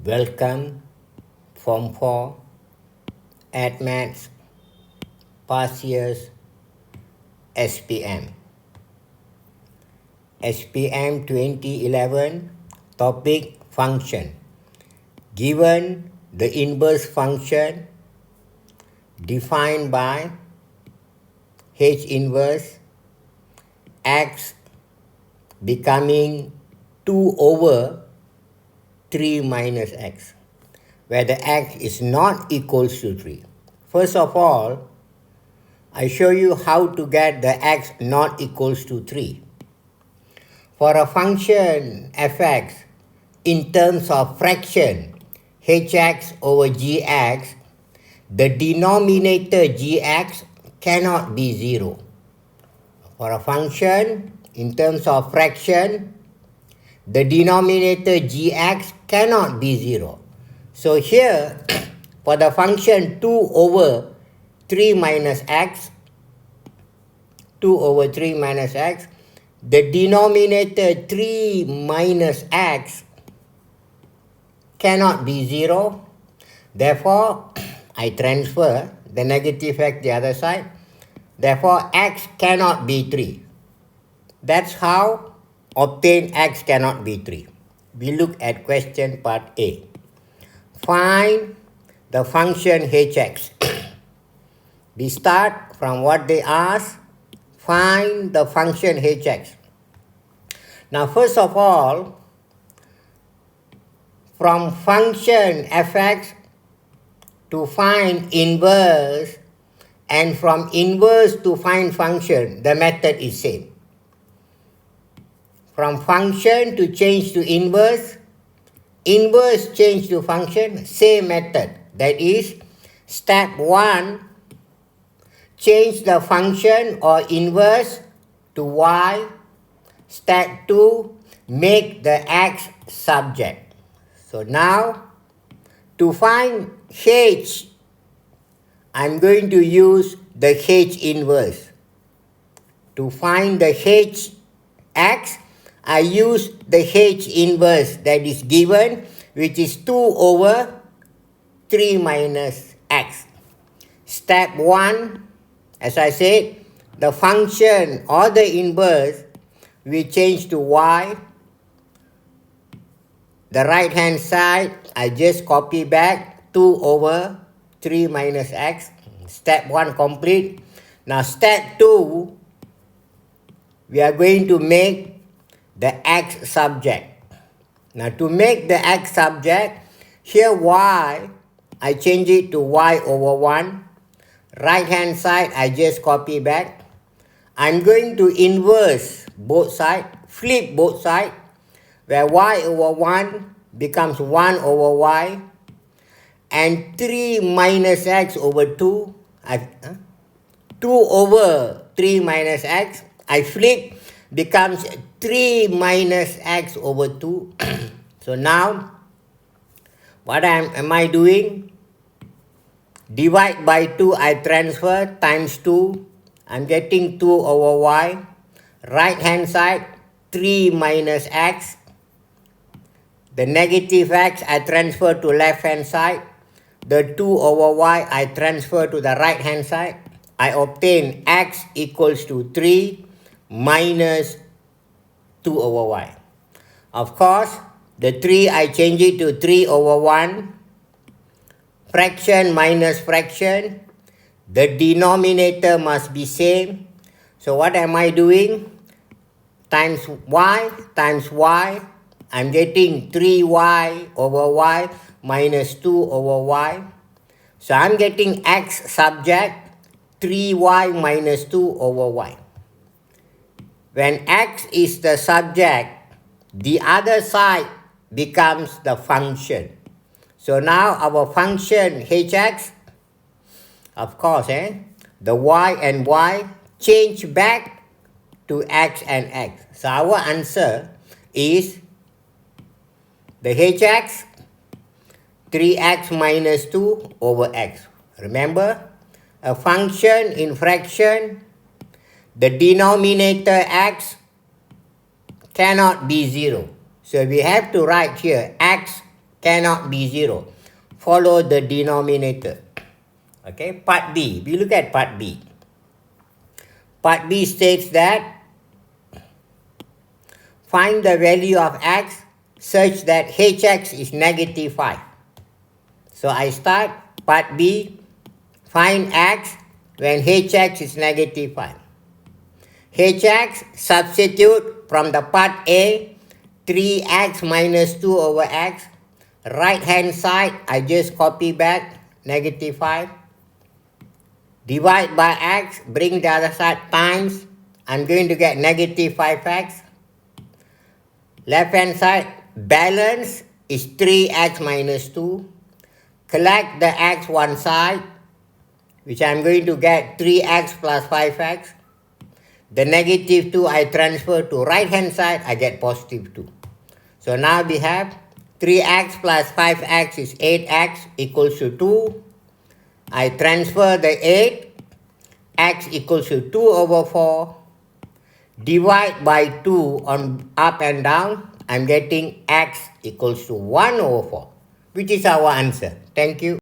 Welcome, Form 4, AdMaths, past years, SPM. SPM 2011, topic function. Given the inverse function defined by H inverse x becoming 2 over 3 minus x, where the x is not equals to 3. First of all, I show you how to get the x not equals to 3. For a function fx in terms of fraction hx over gx, the denominator gx cannot be 0. For a function in terms of fraction, the denominator gx cannot be 0. So here, for the function 2 over 3 minus x, 2 over 3 minus x, the denominator 3 minus x cannot be 0. Therefore, I transfer the negative x the other side. Therefore, x cannot be 3. That's how obtain x cannot be 3. We look at question part A. Find the function hx. We start from what they ask. Find the function hx. Now, first of all, from function fx to find inverse, and from inverse to find function, the method is same. From function to change to inverse, inverse change to function, same method. That is, step 1, change the function or inverse to y. Step 2, make the x subject. So now, to find h, I'm going to use the h inverse. To find the hx, I use the h inverse that is given, which is 2 over 3 minus x. Step 1, as I said, the function or the inverse we change to y. The right hand side, I just copy back 2 over 3 minus x. Step 1 complete. Now step 2, we are going to make the x subject. Now to make the x subject, here y, I change it to y over 1. Right hand side, I just copy back. I'm going to inverse both sides, flip both sides, where y over 1 becomes 1 over y, and 3 minus x over 2. 2 over 3 minus x, I flip, becomes 3 minus x over 2. So now, what am I doing? Divide by 2, I transfer, times 2. I'm getting 2 over y. Right hand side, 3 minus x. The negative x, I transfer to left hand side. The 2 over y, I transfer to the right hand side. I obtain x equals to 3 minus 2 over y. Of course, the 3, I change it to 3 over 1. Fraction minus fraction. The denominator must be same. So what am I doing? Times y. I'm getting 3y over y minus 2 over y. So I'm getting x subject 3y minus 2 over y. When x is the subject, the other side becomes the function. So now our function hx, of course, the y and y change back to x and x. So our answer is the hx 3x minus 2 over x. Remember, a function in fraction, the denominator x cannot be 0. So we have to write here x cannot be 0. Follow the denominator. Okay, part B. We look at part B. Part B states that find the value of x such that hx is negative 5. So I start part B, find x when hx is negative 5. hx, substitute from the part A, 3x minus 2 over x. Right hand side, I just copy back negative 5. Divide by x, bring the other side times. I'm going to get negative 5x. Left hand side, balance is 3x minus 2. Collect the x one side, which I'm going to get 3x plus 5x. The negative 2 I transfer to right hand side, I get positive 2. So now we have 3x plus 5x is 8x equals to 2. I transfer the 8, x equals to 2 over 4. Divide by 2 on up and down, I'm getting x equals to 1 over 4, which is our answer. Thank you.